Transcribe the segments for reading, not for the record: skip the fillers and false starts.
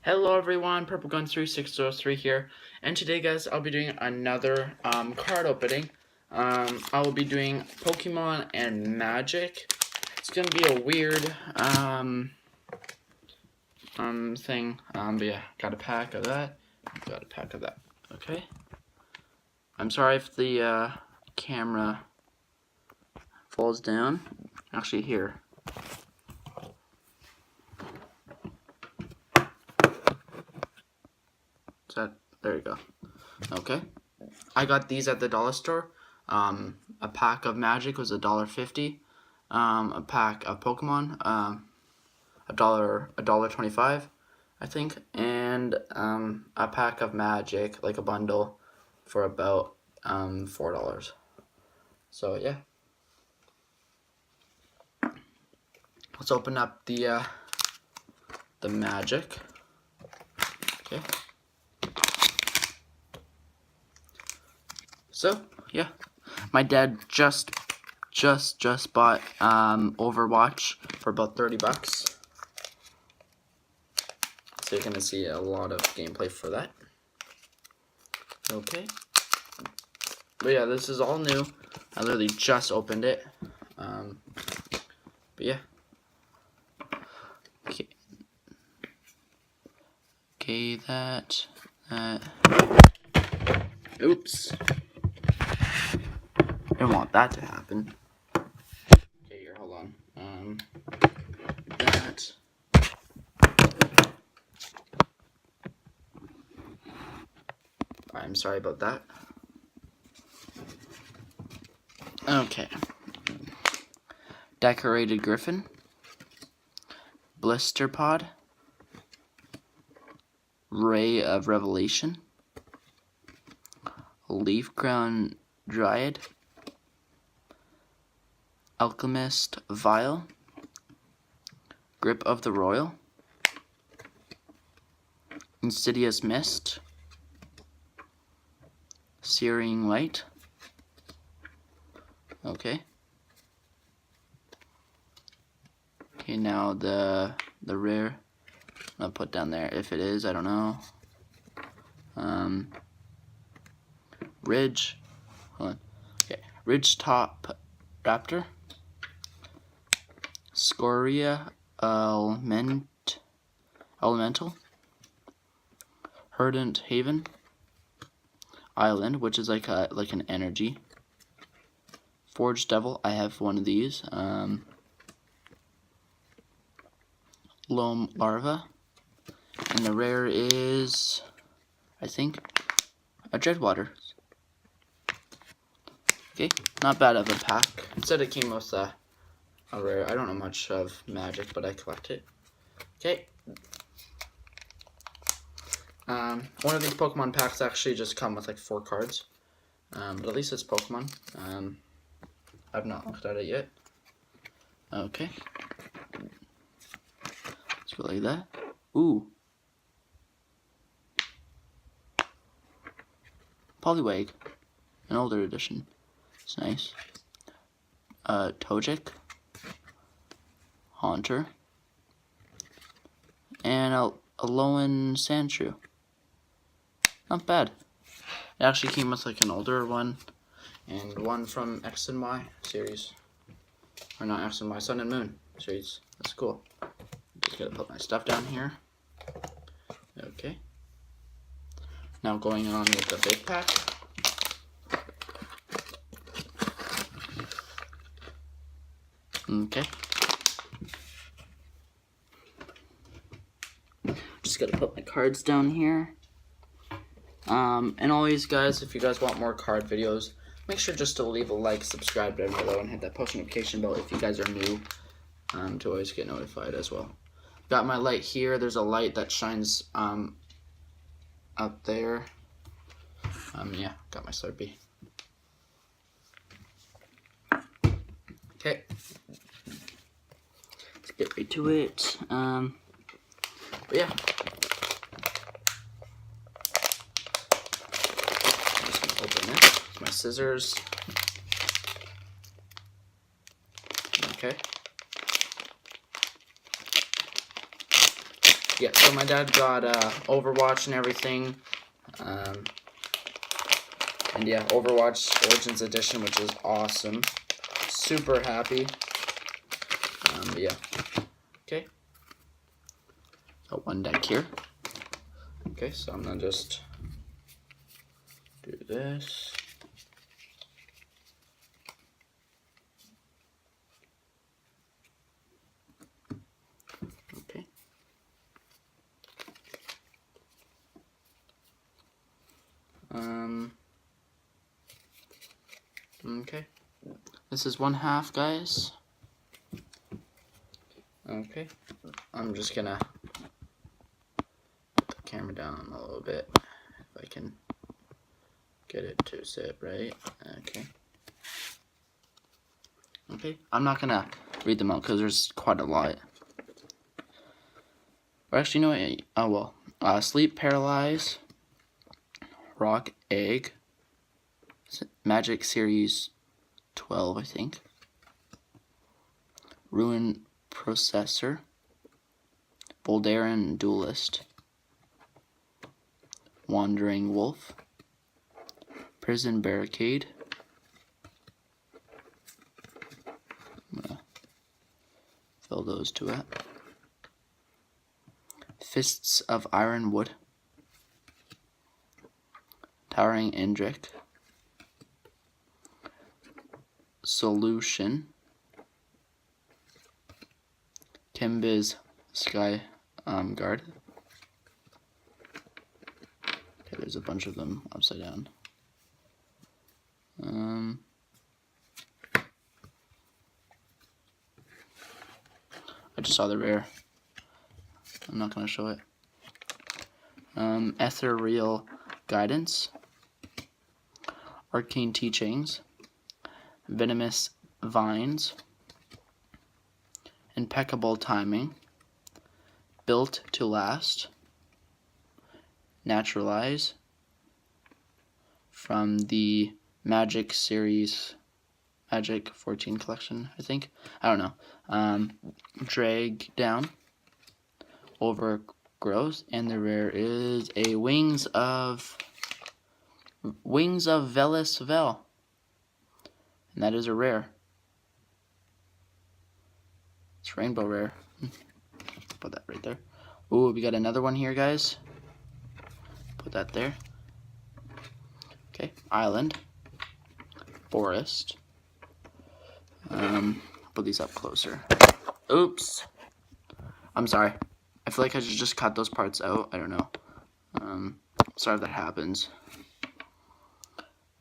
Hello everyone, PurpleGun3603 here, and today guys I'll be doing another card opening. I will be doing Pokemon and Magic. It's gonna be a weird thing, but yeah, got a pack of that, got a pack of that, okay? I'm sorry if the camera falls down, actually here. There you go. Okay. I got these at the dollar store. A pack of Magic was $1.50. A pack of Pokemon, $1.25, I think, and a pack of Magic, like a bundle, for about $4. So yeah. Let's open up the Magic. Okay. So yeah, my dad just bought Overwatch for about $30. So you're gonna see a lot of gameplay for that. Okay. But yeah, this is all new. I literally just opened it. But yeah. Okay. Okay, that. Oops. Didn't want that to happen. Okay, here, hold on. That. I'm sorry about that. Okay. Decorated Griffin. Blister Pod. Ray of Revelation. Leaf Crown Dryad. Alchemist Vial. Grip of the Royal. Insidious Mist. Searing Light. Okay. Okay, now the rare. I'll put down there if it is. I don't know. Ridge. Hold on. Okay. Ridge Top Raptor. Scoria Elemental. Verdant Haven Island, which is like an energy. Forge Devil, I have one of these. Loam Larva, and the rare is, I think, a Dreadwater. Okay, not bad of a pack. It said it came with a rare. I don't know much of Magic, but I collect it. Okay. One of these Pokemon packs actually just come with like 4 cards. But at least it's Pokemon. I've not looked at it yet. Okay. Let's go like that. Ooh. Poliwag. An older edition. It's nice. Tojic. Haunter. And a Alolan Sandshrew. Not bad. It actually came with like an older one and one from X and Y series. Or not X and Y, Sun and Moon series. That's cool. Just gotta put my stuff down here. Okay. Now going on with the big pack. Okay. Just gotta put my cards down here. And always, guys, if you guys want more card videos, make sure just to leave a like, subscribe down below, and hit that post notification bell if you guys are new, to always get notified as well. Got my light here. There's a light that shines up there. Yeah, got my Slurpee. Okay. Let's get right to it. But yeah. Open this with my scissors. Okay. yeah, so my dad got Overwatch and everything. And yeah, Overwatch Origins Edition, which is awesome. Super happy. But yeah. Okay. Got one deck here. Okay, so I'm gonna just do this. Okay. Okay. This is 1/2, guys. Okay. I'm just gonna put the camera down a little bit if I can get it to sit right. Okay. Okay. I'm not gonna read them out because there's quite a lot. Or actually, you know what? Oh well. Sleep Paralyze, Rock Egg, Magic Series 12, I think. Ruin Processor, Voldaren Duelist, Wandering Wolf, Prison Barricade. I'm gonna fill those two up. Fists of Iron Wood, Towering Indrik, Solution, Kimbiz Sky Guard. Okay, there's a bunch of them upside down. I just saw the rare. I'm not going to show it. Ethereal Guidance, Arcane Teachings, Venomous Vines, Impeccable Timing, Built to Last, Naturalize, from the Magic Series, Magic 14 collection, I think. I don't know. Drag Down, Overgrowth, and the rare is a Wings of Velis Vel. And that is a rare. It's rainbow rare. Put that right there. Ooh, we got another one here, guys. Put that there. Okay, Island, Forest. Put these up closer. Oops. I'm sorry. I feel like I should just cut those parts out. I don't know. Sorry if that happens.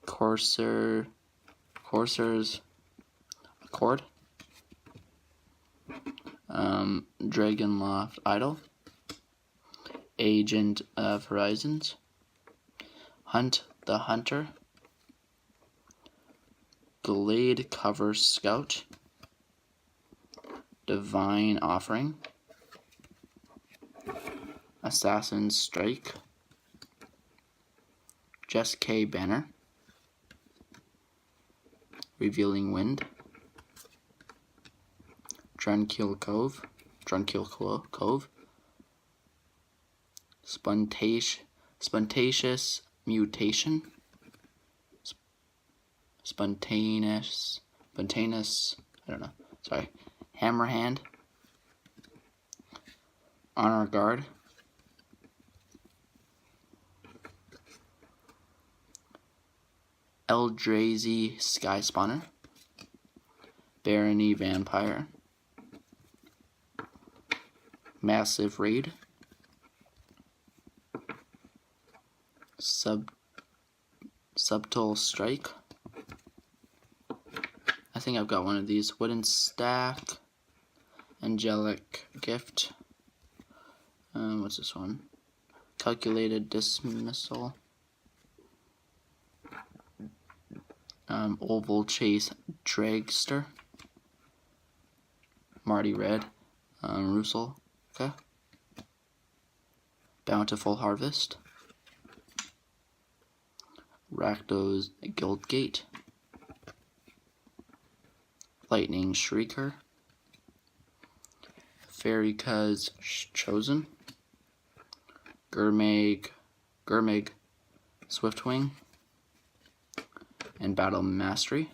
Courser's Accord. Dragonloft Idol. Agent of Horizons. Hunt the Hunter. Glade Cover Scout. Divine Offering. Assassin's Strike. Jess K. Banner. Revealing Wind. Tranquil Cove. Spontaneous Mutation. Spontaneous, I don't know, sorry. Hammerhand. Honor Guard. Eldrazi Sky Spawner. Barony Vampire. Massive Raid. Subtle Strike. I think I've got one of these. Wooden Stack. Angelic Gift. What's this one? Calculated Dismissal. Oval Chase Dragster. Marty Red. Russell. Okay. Bountiful Harvest. Rakdos Guildgate. Lightning Shrieker. Fairyka's Chosen. Gurmag, Swiftwing, and Battle Mastery.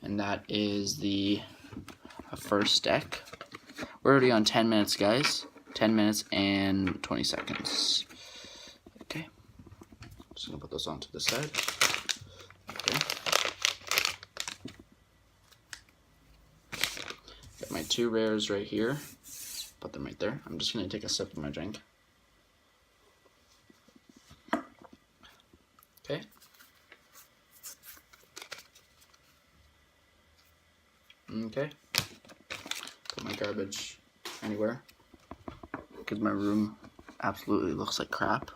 And that is the first deck. We're already on 10 minutes, guys. 10 minutes and 20 seconds. Okay. Just gonna put those onto the side. Okay. Got my 2 rares right here. Put them right there. I'm just gonna take a sip of my drink. Okay. Okay. Put my garbage anywhere because my room absolutely looks like crap.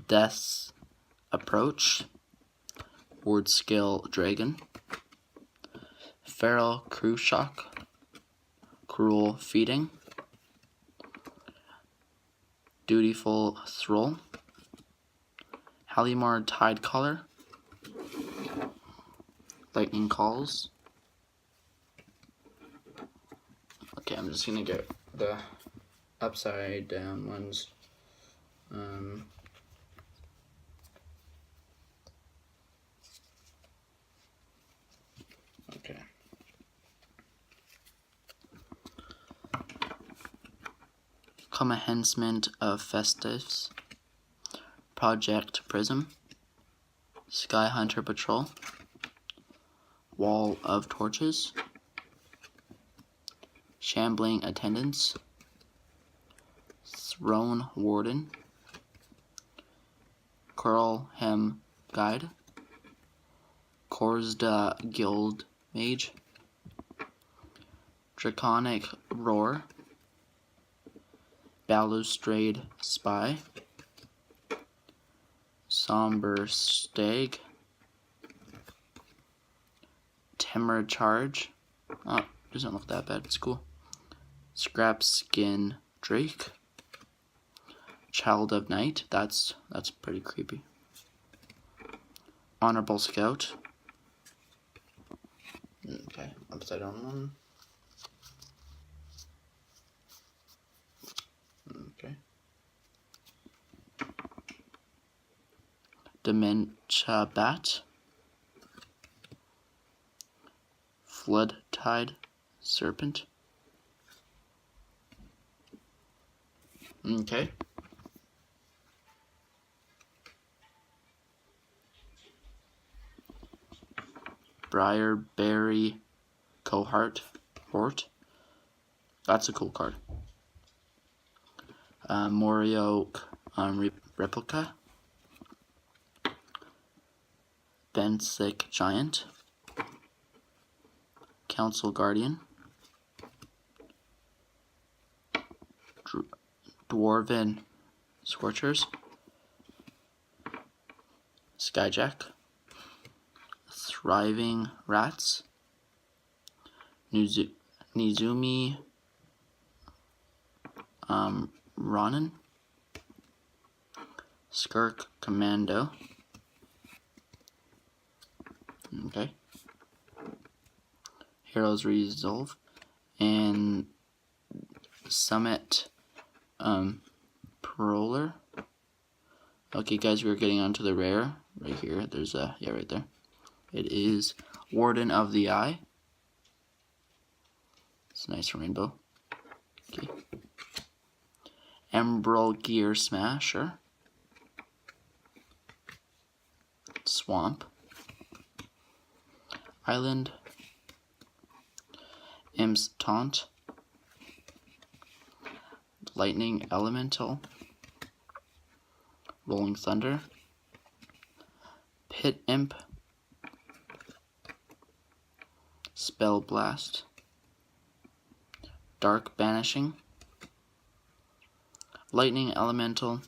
Death's Approach, Ward Skill Dragon, Feral Crew Shock, Cruel Feeding, Dutiful Thrall, Halimar Tide Collar, Lightning Calls. Okay, I'm just gonna get the upside down ones. Okay. Commencement of Festives, Project Prism, Sky Hunter Patrol, Wall of Torches, Shambling Attendants, Throne Warden, Curlhem Guide, Korsda Guild Mage, Draconic Roar, Balustrade Spy, Somber Stag, Temur Charge. Oh, doesn't look that bad. It's cool. Scrap Skin Drake, Child of Night. That's pretty creepy. Honorable Scout. Okay, upside down one. Okay. Dementia Bat, Flood Tide Serpent. Okay. Briarberry Cohort. That's a cool card. Morioke Replica. Bensic Giant. Council Guardian. Dwarven Scorchers. Skyjack. Thriving Rats. Nizumi Ronin. Skirk Commando. Okay. Heroes Resolve. And Summit Paroler. Okay, guys, we're getting onto the rare right here. There's a, yeah, right there. It is Warden of the Eye. It's a nice rainbow. Okay. Emerald Gear Smasher. Swamp. Island. Im's Taunt. Lightning Elemental. Rolling Thunder. Pit Imp. Spell Blast. Dark Banishing. Lightning Elemental.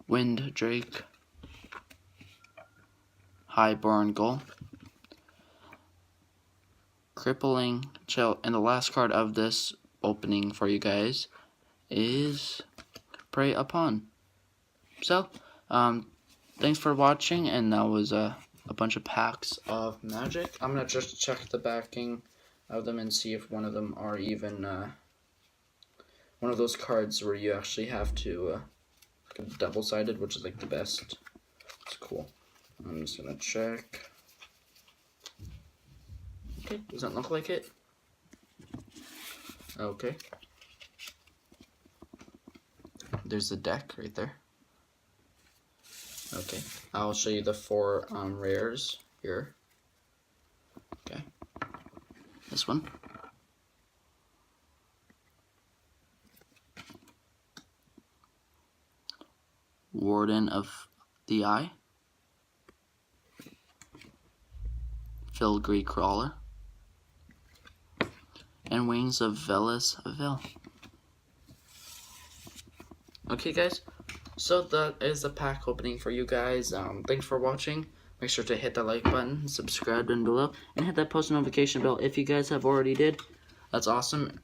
Wind Drake. Highborn Gull. Crippling Chill. And the last card of this opening for you guys is Prey Upon. So, thanks for watching, and that was a bunch of packs of Magic. I'm gonna just check the backing of them and see if one of them are even one of those cards where you actually have to double-sided, which is like the best. It's cool. I'm just gonna check. Okay, doesn't look like it. Okay. There's the deck right there. Okay, I'll show you the 4 rares here. Okay, this one. Warden of the Eye. Filigree Crawler. And Wings of Velis Vil. Okay guys, so that is the pack opening for you guys. Thanks for watching. Make sure to hit that like button, subscribe down below, and hit that post notification bell if you guys have already did. That's awesome.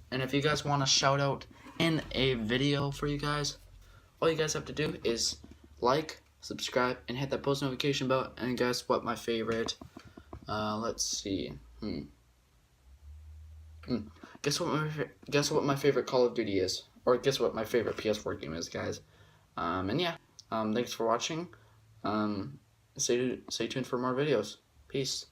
And if you guys want a shout out in a video for you guys, all you guys have to do is like, subscribe, and hit that post notification bell. And guess what my favorite, let's see, guess what my favorite Call of Duty is, or guess what my favorite PS4 game is, guys. And yeah, thanks for watching. Stay tuned for more videos. Peace.